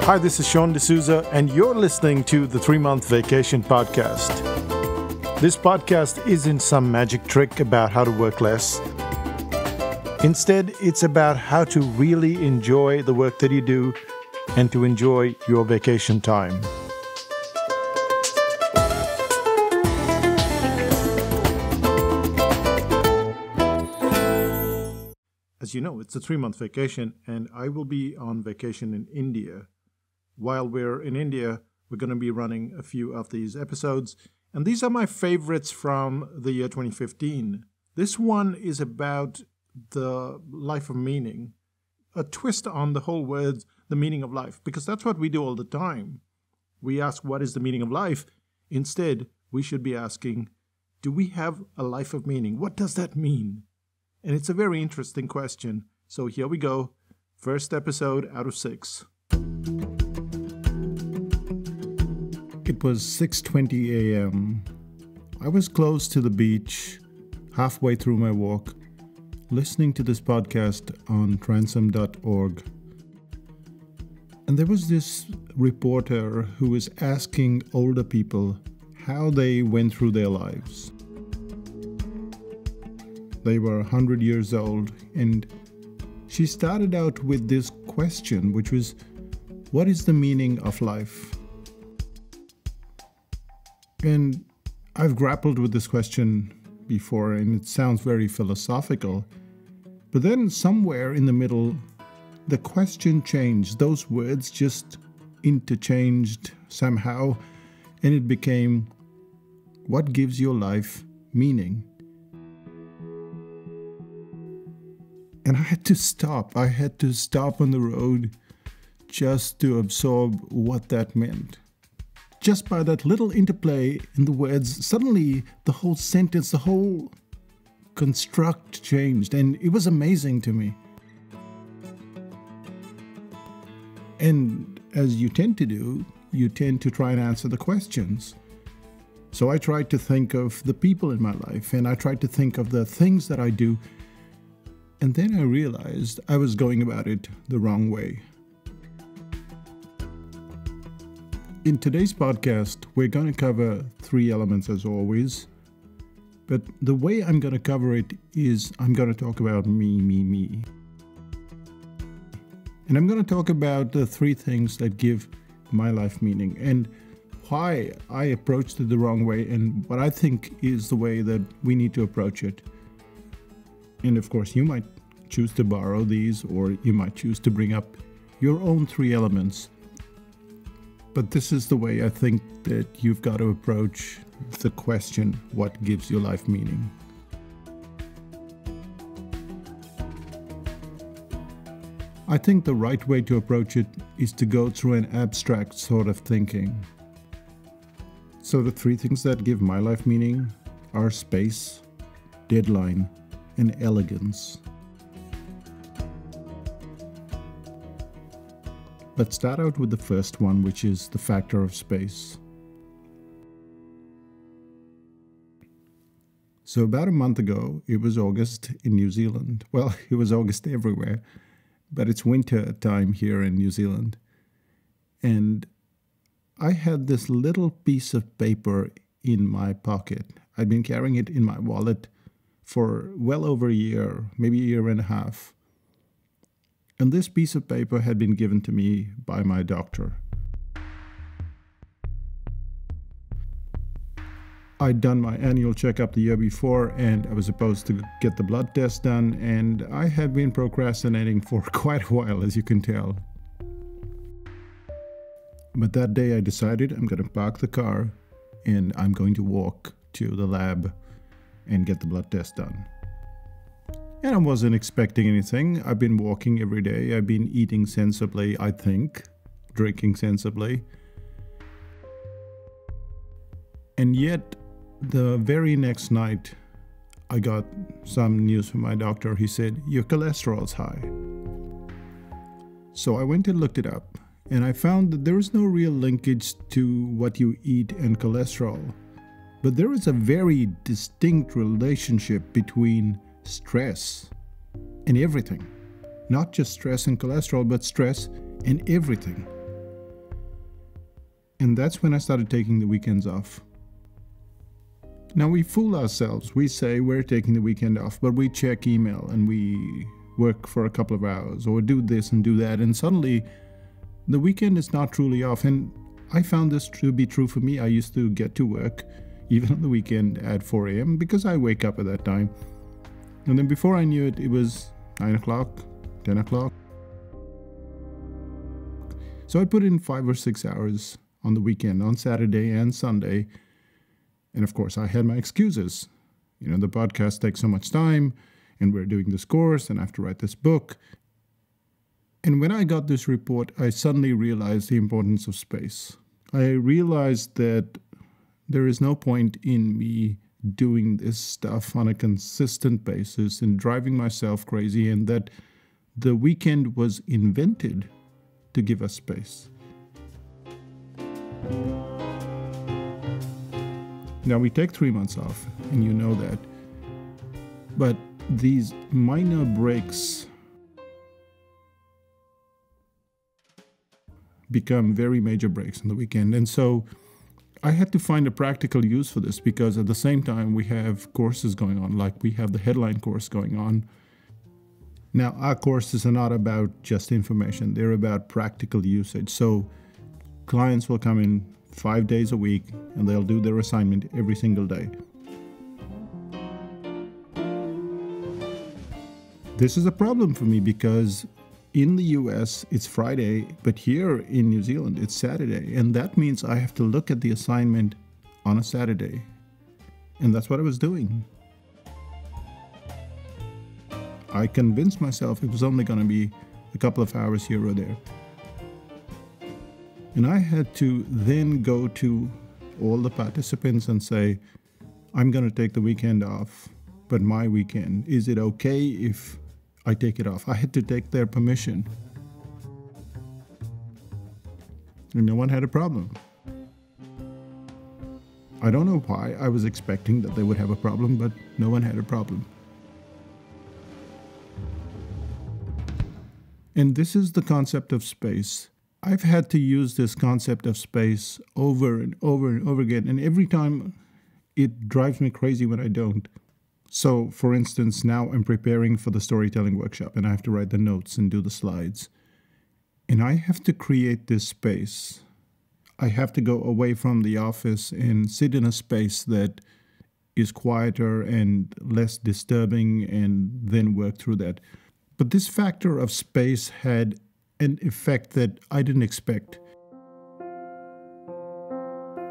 Hi, this is Sean D'Souza, and you're listening to the 3-Month Vacation Podcast. This podcast isn't some magic trick about how to work less. Instead, it's about how to really enjoy the work that you do and to enjoy your vacation time. As you know, it's a 3-month vacation, and I will be on vacation in India. While we're in India, we're going to be running a few of these episodes, and these are my favorites from the year 2015. This one is about the life of meaning, a twist on the whole words, the meaning of life, because that's what we do all the time. We ask, what is the meaning of life? Instead, we should be asking, do we have a life of meaning? What does that mean? And it's a very interesting question. So here we go. First episode out of 6. It was 6:20 a.m. I was close to the beach, halfway through my walk, listening to this podcast on Transcript.org. And there was this reporter who was asking older people how they went through their lives. They were 100 years old, and she started out with this question, which was, what is the meaning of life? And I've grappled with this question before, and it sounds very philosophical. But then somewhere in the middle, the question changed. Those words just interchanged somehow, and it became, what gives your life meaning? And I had to stop. I had to stop on the road just to absorb what that meant. Just by that little interplay in the words, suddenly the whole sentence, the whole construct changed, and it was amazing to me. And as you tend to do, you tend to try and answer the questions. So I tried to think of the people in my life, and I tried to think of the things that I do, and then I realized I was going about it the wrong way. In today's podcast, we're going to cover 3 elements as always. But the way I'm going to cover it is I'm going to talk about me. And I'm going to talk about the 3 things that give my life meaning and why I approached it the wrong way and what I think is the way that we need to approach it. And of course, you might choose to borrow these, or you might choose to bring up your own 3 elements. But this is the way I think that you've got to approach the question, what gives your life meaning? I think the right way to approach it is to go through an abstract sort of thinking. So the 3 things that give my life meaning are space, deadline, and elegance. Let's start out with the first one, which is the factor of space. So about a month ago, it was August in New Zealand. Well, it was August everywhere, but it's winter time here in New Zealand. And I had this little piece of paper in my pocket. I'd been carrying it in my wallet for well over a year, maybe a year and a half. And this piece of paper had been given to me by my doctor. I'd done my annual checkup the year before, and I was supposed to get the blood test done, and I had been procrastinating for quite a while, as you can tell. But that day I decided I'm going to park the car, and I'm going to walk to the lab and get the blood test done. And I wasn't expecting anything. I've been walking every day. I've been eating sensibly, I think, drinking sensibly. And yet, the very next night, I got some news from my doctor. He said, your cholesterol's high. So I went and looked it up, and I found that there is no real linkage to what you eat and cholesterol. But there is a very distinct relationship between stress and everything. Not just stress and cholesterol, but stress and everything. And that's when I started taking the weekends off. Now we fool ourselves. We say we're taking the weekend off, but we check email and we work for a couple of hours or do this and do that. And suddenly the weekend is not truly off. And I found this to be true for me. I used to get to work even on the weekend at 4 a.m. because I wake up at that time. And then before I knew it, it was 9 o'clock, 10 o'clock. So I put in 5 or 6 hours on the weekend, on Saturday and Sunday. And of course, I had my excuses. You know, the podcast takes so much time, and we're doing this course, and I have to write this book. And when I got this report, I suddenly realized the importance of space. I realized that there is no point in me doing this stuff on a consistent basis and driving myself crazy, and that the weekend was invented to give us space. Now we take 3 months off, and you know that. But these minor breaks become very major breaks on the weekend. And so I had to find a practical use for this, because at the same time we have courses going on, like we have the headline course going on. Now, our courses are not about just information. They're about practical usage. So clients will come in 5 days a week and they'll do their assignment every single day. This is a problem for me because in the US it's Friday, but here in New Zealand it's Saturday. And that means I have to look at the assignment on a Saturday. And that's what I was doing. I convinced myself it was only going to be a couple of hours here or there. And I had to then go to all the participants and say, I'm going to take the weekend off, but my weekend, is it okay if I take it off? I had to take their permission. And no one had a problem. I don't know why. I was expecting that they would have a problem, but no one had a problem. And this is the concept of space. I've had to use this concept of space over and over and over again, and every time it drives me crazy when I don't. So, for instance, now I'm preparing for the storytelling workshop, and I have to write the notes and do the slides. And I have to create this space. I have to go away from the office and sit in a space that is quieter and less disturbing, and then work through that. But this factor of space had an effect that I didn't expect.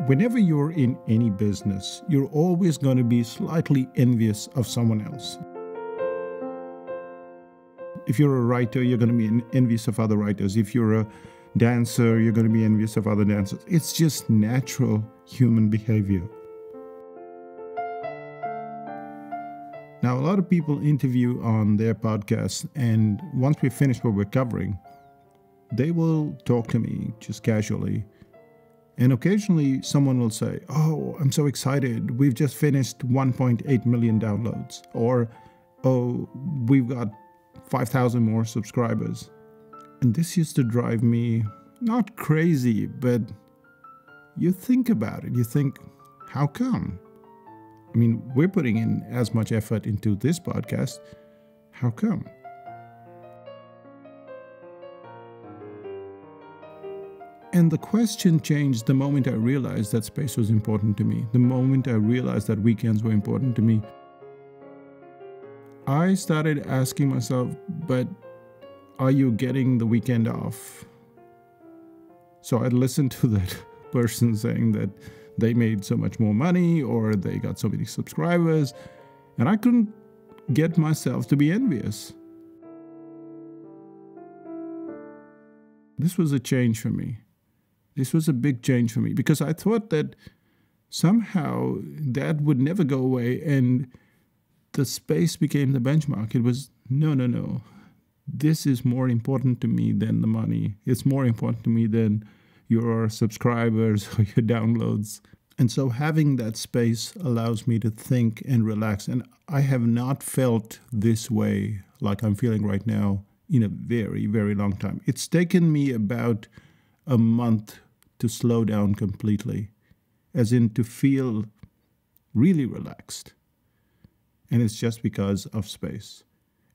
Whenever you're in any business, you're always going to be slightly envious of someone else. If you're a writer, you're going to be envious of other writers. If you're a dancer, you're going to be envious of other dancers. It's just natural human behavior. Now, a lot of people interview on their podcasts, and once we finish what we're covering, they will talk to me just casually. And occasionally someone will say, oh, I'm so excited. We've just finished 1.8 million downloads. Or, oh, we've got 5,000 more subscribers. And this used to drive me not crazy, but you think about it. You think, how come? I mean, we're putting in as much effort into this podcast. How come? And the question changed the moment I realized that space was important to me. The moment I realized that weekends were important to me. I started asking myself, but are you getting the weekend off? So I'd listen to that person saying that they made so much more money or they got so many subscribers, and I couldn't get myself to be envious. This was a change for me. This was a big change for me because I thought that somehow that would never go away, and the space became the benchmark. It was, no. This is more important to me than the money. It's more important to me than your subscribers or your downloads. And so having that space allows me to think and relax. And I have not felt this way like I'm feeling right now in a very, very long time. It's taken me about a month to slow down completely, as in to feel really relaxed. And it's just because of space.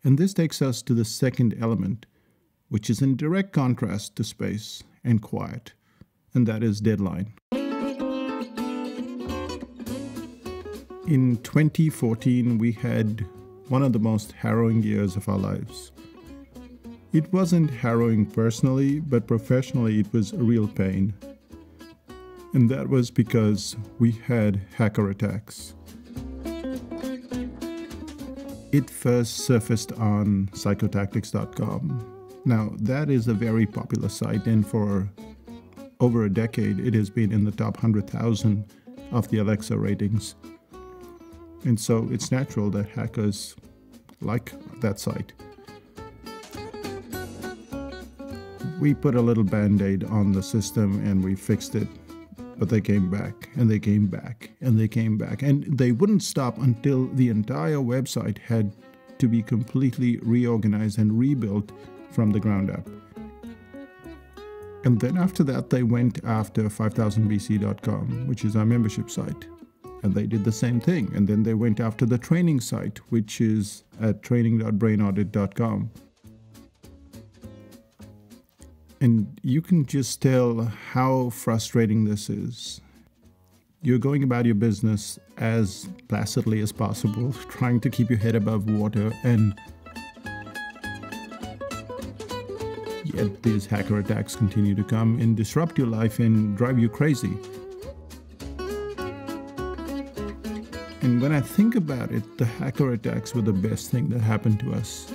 And this takes us to the second element, which is in direct contrast to space and quiet, and that is deadline. In 2014, we had one of the most harrowing years of our lives. It wasn't harrowing personally, but professionally it was a real pain. And that was because we had hacker attacks. It first surfaced on psychotactics.com. Now, that is a very popular site, and for over a decade, it has been in the top 100,000 of the Alexa ratings. And so it's natural that hackers like that site. We put a little band-aid on the system and we fixed it, but they came back and they came back and they came back, and they wouldn't stop until the entire website had to be completely reorganized and rebuilt from the ground up. And then after that, they went after 5000bc.com, which is our membership site. And they did the same thing. And then they went after the training site, which is at training.brainaudit.com. And you can just tell how frustrating this is. You're going about your business as placidly as possible, trying to keep your head above water, and yet these hacker attacks continue to come and disrupt your life and drive you crazy. And when I think about it, the hacker attacks were the best thing that happened to us,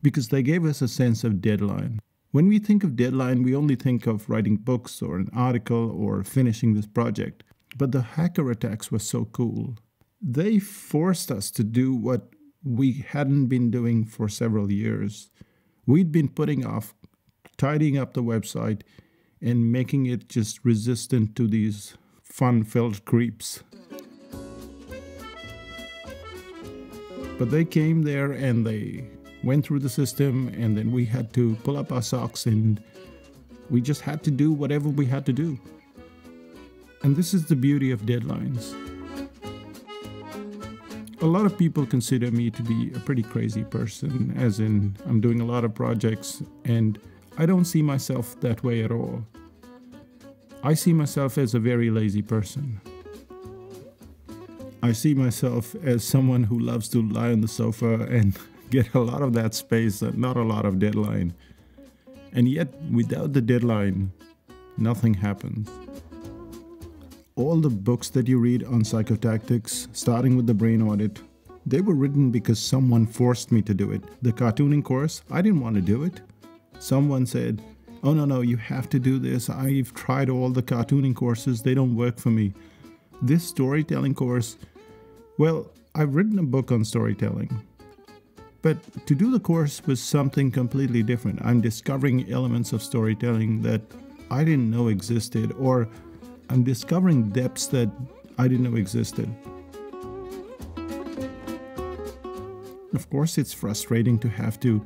because they gave us a sense of deadline. When we think of deadline, we only think of writing books or an article or finishing this project. But the hacker attacks were so cool. They forced us to do what we hadn't been doing for several years. We'd been putting off tidying up the website and making it just resistant to these fun-filled creeps. But they came there and they went through the system, and then we had to pull up our socks and we just had to do whatever we had to do. And this is the beauty of deadlines. A lot of people consider me to be a pretty crazy person, as in I'm doing a lot of projects, and I don't see myself that way at all. I see myself as a very lazy person. I see myself as someone who loves to lie on the sofa and get a lot of that space and not a lot of deadline. And yet, without the deadline, nothing happens. All the books that you read on psychotactics, starting with the brain audit, they were written because someone forced me to do it. The cartooning course, I didn't want to do it. Someone said, "Oh no, you have to do this. I've tried all the cartooning courses, they don't work for me." This storytelling course, well, I've written a book on storytelling. But to do the course was something completely different. I'm discovering elements of storytelling that I didn't know existed, or I'm discovering depths that I didn't know existed. Of course, it's frustrating to have to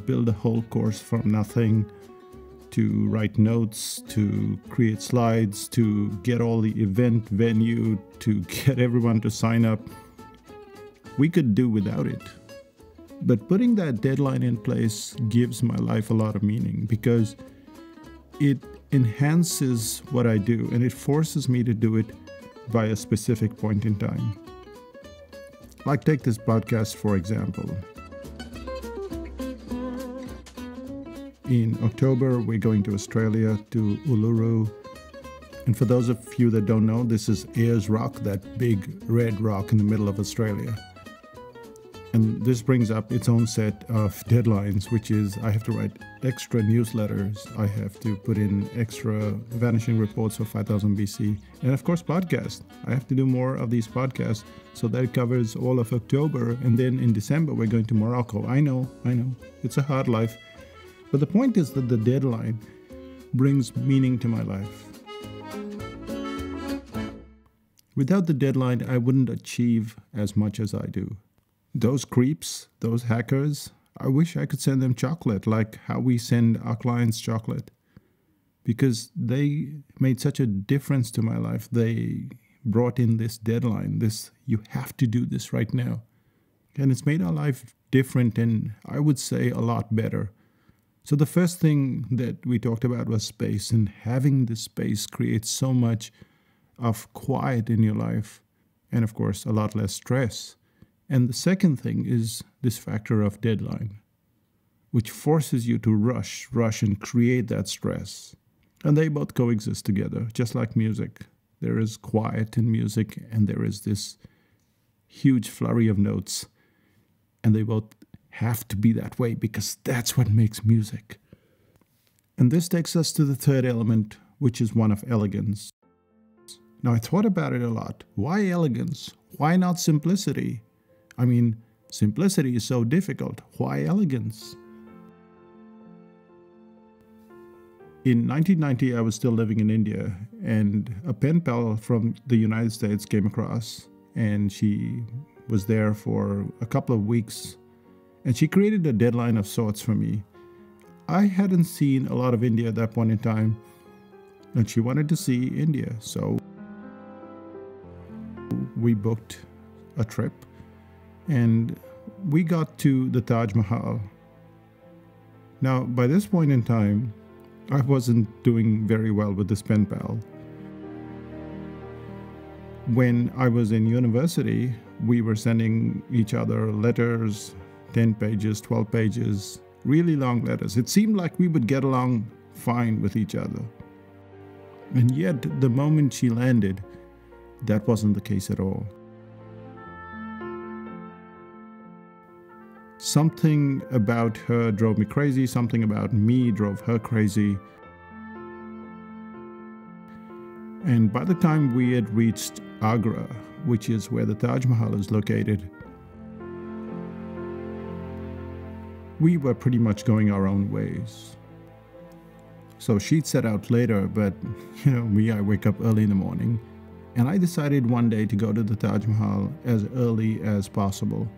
build a whole course from nothing, to write notes, to create slides, to get all the event venue, to get everyone to sign up. We could do without it. But putting that deadline in place gives my life a lot of meaning, because it enhances what I do and it forces me to do it by a specific point in time. Like, take this podcast for example. In October, we're going to Australia, to Uluru. And for those of you that don't know, this is Ayers Rock, that big red rock in the middle of Australia. And this brings up its own set of deadlines, which is I have to write extra newsletters, I have to put in extra vanishing reports for 5000 BC, and of course podcasts. I have to do more of these podcasts, so that covers all of October, and then in December we're going to Morocco. I know, it's a hard life, but the point is that the deadline brings meaning to my life. Without the deadline, I wouldn't achieve as much as I do. Those creeps, those hackers, I wish I could send them chocolate like how we send our clients chocolate. because they made such a difference to my life. They brought in this deadline, this, you have to do this right now. And it's made our life different and I would say a lot better. So the first thing that we talked about was space, and having this space creates so much of quiet in your life and of course a lot less stress. And the second thing is this factor of deadline, which forces you to rush and create that stress. And they both coexist together, just like music. There is quiet in music and there is this huge flurry of notes. And they both have to be that way because that's what makes music. And this takes us to the third element, which is one of elegance. Now, I thought about it a lot. Why elegance? Why not simplicity? I mean, simplicity is so difficult. Why elegance? In 1990, I was still living in India, and a pen pal from the United States came across, and she was there for a couple of weeks, and she created a deadline of sorts for me. I hadn't seen a lot of India at that point in time, and she wanted to see India, so we booked a trip, and we got to the Taj Mahal. Now, by this point in time, I wasn't doing very well with this pen pal. When I was in university, we were sending each other letters, 10 pages, 12 pages, really long letters. It seemed like we would get along fine with each other. And yet, the moment she landed, that wasn't the case at all. Something about her drove me crazy, something about me drove her crazy. And by the time we had reached Agra, which is where the Taj Mahal is located, we were pretty much going our own ways. So she'd set out later, but me, I wake up early in the morning. And I decided one day to go to the Taj Mahal as early as possible.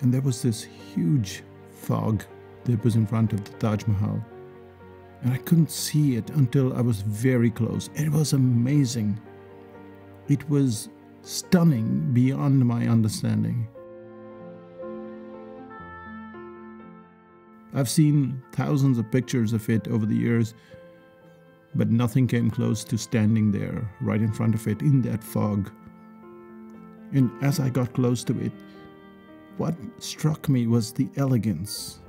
And there was this huge fog that was in front of the Taj Mahal. And I couldn't see it until I was very close. And it was amazing. It was stunning beyond my understanding. I've seen thousands of pictures of it over the years, but nothing came close to standing there right in front of it in that fog. And as I got close to it, what struck me was the elegance.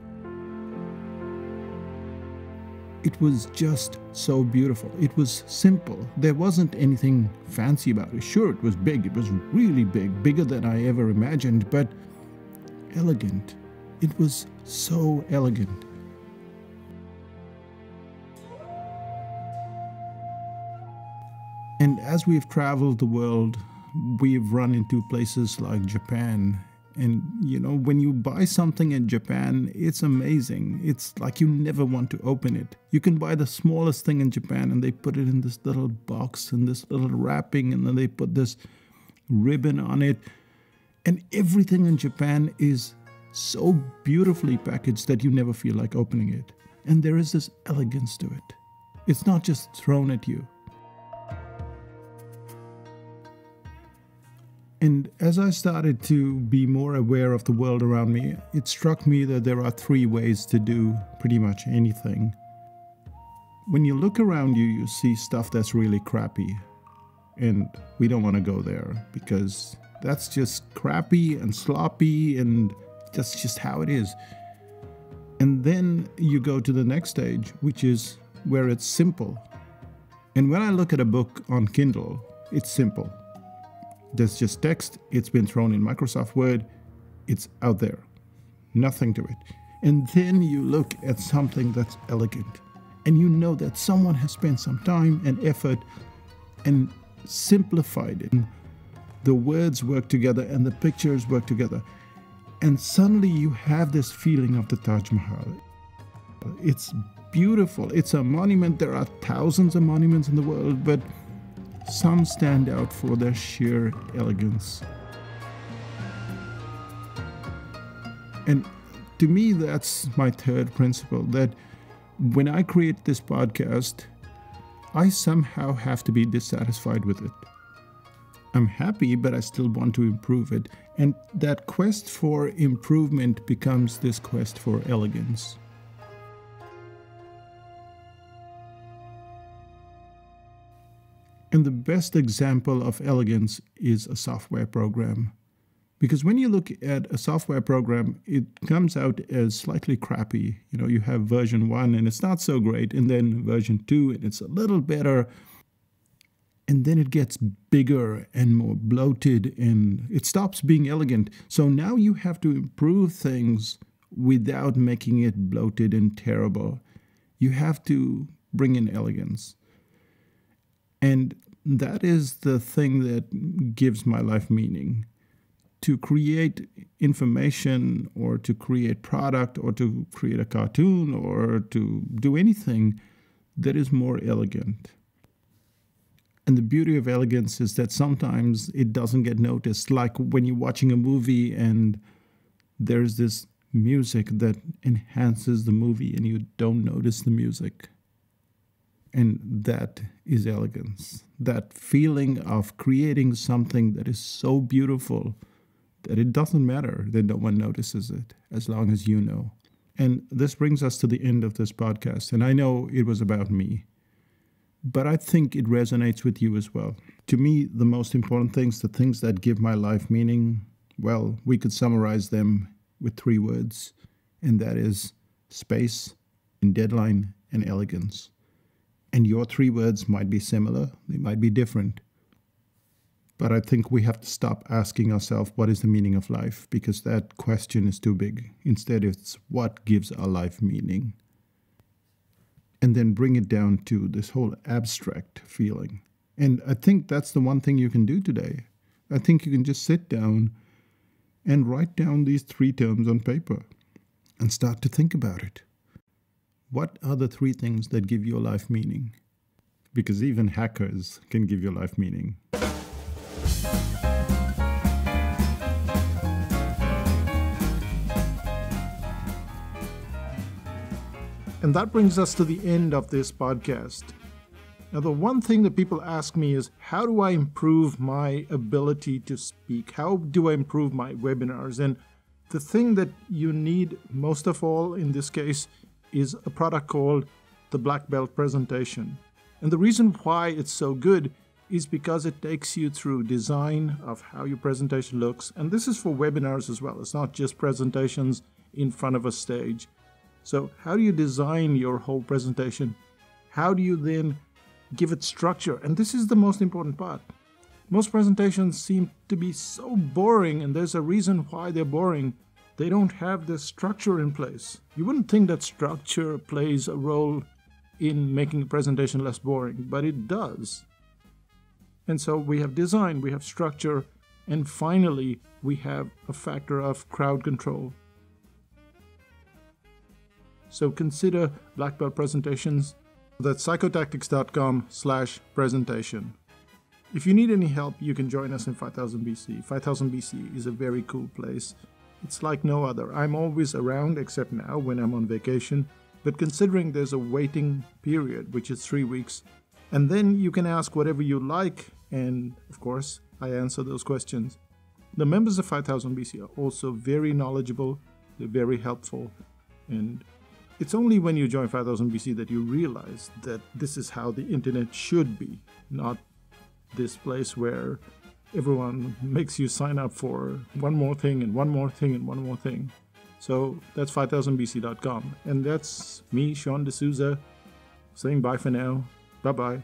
It was just so beautiful. It was simple. There wasn't anything fancy about it. Sure, it was big. It was really big, bigger than I ever imagined, but elegant. It was so elegant. And as we've traveled the world, we've run into places like Japan. And, when you buy something in Japan, it's amazing. It's like you never want to open it. You can buy the smallest thing in Japan and they put it in this little box and this little wrapping, and then they put this ribbon on it. And everything in Japan is so beautifully packaged that you never feel like opening it. And there is this elegance to it. It's not just thrown at you. And as I started to be more aware of the world around me, it struck me that there are 3 ways to do pretty much anything. When you look around you, you see stuff that's really crappy. And we don't want to go there because that's just crappy and sloppy, and that's just how it is. And then you go to the next stage, which is where it's simple. And when I look at a book on Kindle, it's simple. There's just text, it's been thrown in Microsoft Word, it's out there. Nothing to it. And then you look at something that's elegant, and you know that someone has spent some time and effort and simplified it. The words work together and the pictures work together. And suddenly you have this feeling of the Taj Mahal. It's beautiful. It's a monument. There are thousands of monuments in the world, but some stand out for their sheer elegance. And to me, that's my third principle, that when I create this podcast, I somehow have to be dissatisfied with it. I'm happy, but I still want to improve it. And that quest for improvement becomes this quest for elegance. And the best example of elegance is a software program. Because when you look at a software program, it comes out as slightly crappy. You know, you have version 1 and it's not so great, and then version 2 and it's a little better. And then it gets bigger and more bloated and it stops being elegant. So now you have to improve things without making it bloated and terrible. You have to bring in elegance. And that is the thing that gives my life meaning. To create information or to create product or to create a cartoon or to do anything that is more elegant. And the beauty of elegance is that sometimes it doesn't get noticed. Like when you're watching a movie and there's this music that enhances the movie and you don't notice the music. And that is elegance. That feeling of creating something that is so beautiful that it doesn't matter that no one notices it, as long as you know. And this brings us to the end of this podcast. And I know it was about me, but I think it resonates with you as well. To me, the most important things, the things that give my life meaning, well, we could summarize them with 3 words, and that is space, and deadline, and elegance. And your 3 words might be similar, they might be different. But I think we have to stop asking ourselves, what is the meaning of life? Because that question is too big. Instead, it's what gives our life meaning? And then bring it down to this whole abstract feeling. And I think that's the one thing you can do today. I think you can just sit down and write down these 3 terms on paper and start to think about it. What are the 3 things that give your life meaning? Because even hackers can give your life meaning. And that brings us to the end of this podcast. Now, the one thing that people ask me is, how do I improve my ability to speak? How do I improve my webinars? And the thing that you need most of all in this case is a product called the Black Belt Presentation. And the reason why it's so good is because it takes you through design of how your presentation looks. And this is for webinars as well. It's not just presentations in front of a stage. So how do you design your whole presentation? How do you then give it structure? And this is the most important part. Most presentations seem to be so boring, and there's a reason why they're boring. They don't have the structure in place. You wouldn't think that structure plays a role in making a presentation less boring, but it does. And so we have design, we have structure, and finally we have a factor of crowd control. So consider Black Belt Presentations. That's psychotactics.com/presentation. If you need any help, you can join us in 5000 BC. 5000 BC is a very cool place. It's like no other. I'm always around except now when I'm on vacation. But considering there's a waiting period, which is 3 weeks, and then you can ask whatever you like, and of course, I answer those questions. The members of 5000 BC are also very knowledgeable, they're very helpful, and it's only when you join 5000 BC that you realize that this is how the internet should be, not this place where everyone makes you sign up for one more thing and one more thing and one more thing. So that's 5000bc.com. And that's me, Sean D'Souza, saying bye for now. Bye-bye.